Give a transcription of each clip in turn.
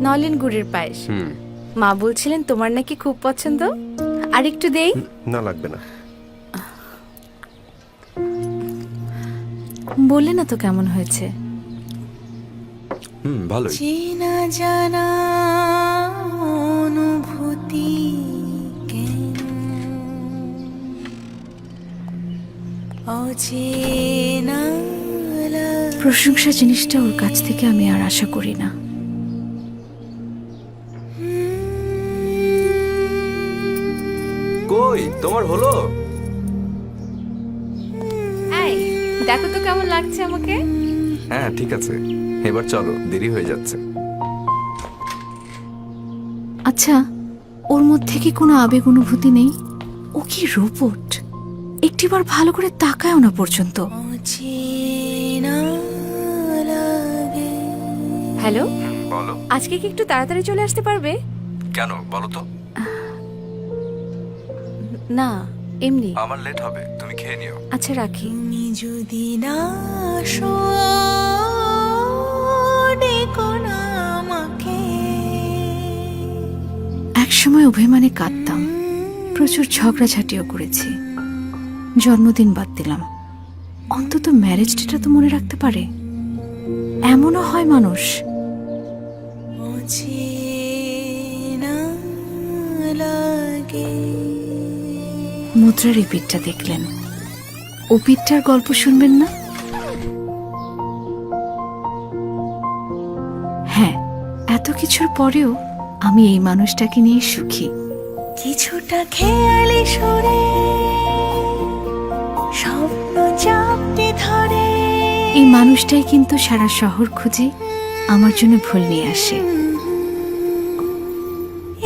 নলেন গুড়ের পায়েস। মা বলছিলেন তোমার নাকি খুব পছন্দ। আর একটু দেই? না, লাগবে না। বললে না তো কেমন হয়েছে। ভালোই। চেনা জানা অনুভূতি অচেনা। প্রশংসা জিনিসটা ওর কাছ থেকে আমি আর আশা করি না। কই তোমার হলো? এই দেখো তো কেমন লাগছে আমাকে। হ্যাঁ ঠিক আছে, এবার চলো, দেরি হয়ে যাচ্ছে। আচ্ছা, ওর মধ্যে কি কোনো আবেগ অনুভূতি নেই? ও কি রোবট? একটিবার ভালো করে তাকায়ও না পর্যন্ত। হ্যালো, বলো। আজকে কি একটু তাড়াতাড়ি চলে আসতে পারবে? কেন বলো তো? না, এমনি। আমার লেট হবে, তুমি খেয়ে নিও। আচ্ছা রাখি। তুমি যদি না একসময় অভিমানে কাঁদতাম, প্রচুর ঝগড়াঝাটিও করেছি, জন্মদিন বাদ দিলাম। অন্তত ম্যারেজ ডেটা তো মনে রাখতে পারে। এমনও হয় মানুষ। মুদ্রার এই পিঠটা দেখলেন, ও পিঠটার গল্প শুনবেন না? হ্যাঁ, এত কিছুর পরেও আমি এই মানুষটাকে নিয়ে সুখী। কিছুটা খেয়ালি সরে স্বপ্ন চাপতে ধরে। এই মানুষটাই কিন্তু সারা শহর খুঁজে আমার জন্য ফুল নিয়ে আসে।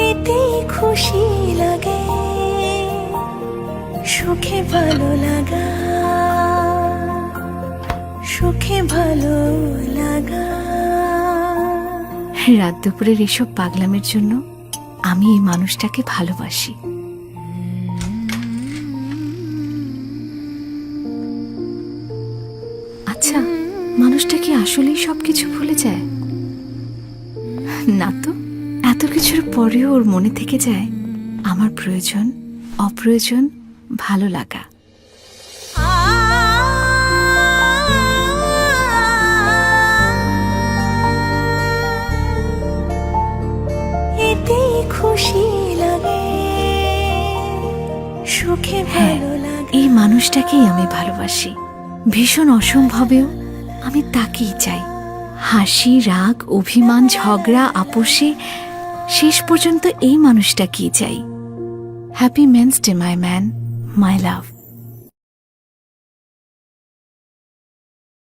এতে খুশি লাগে, সুখে ভালো লাগা, সুখে ভালো লাগা। রাত দুপুরের এসব পাগলামের জন্য আমি এই মানুষটাকে ভালোবাসি। আচ্ছা, মানুষটা কি আসলেই সবকিছু ভুলে যায়? না তো, এত কিছুর পরেও ওর মনে থেকে যায় আমার প্রয়োজন, অপ্রয়োজন, ভালো লাগা। এতে খুশি লাগে, সুখে ভালো লাগে। এই মানুষটাকেই আমি ভালোবাসি। ভীষণ অসম্ভবেও আমি তাকেই চাই। হাসি, রাগ, অভিমান, ঝগড়া, আপোষে শেষ পর্যন্ত এই মানুষটাকেই চাই। Happy men's day my man, my love.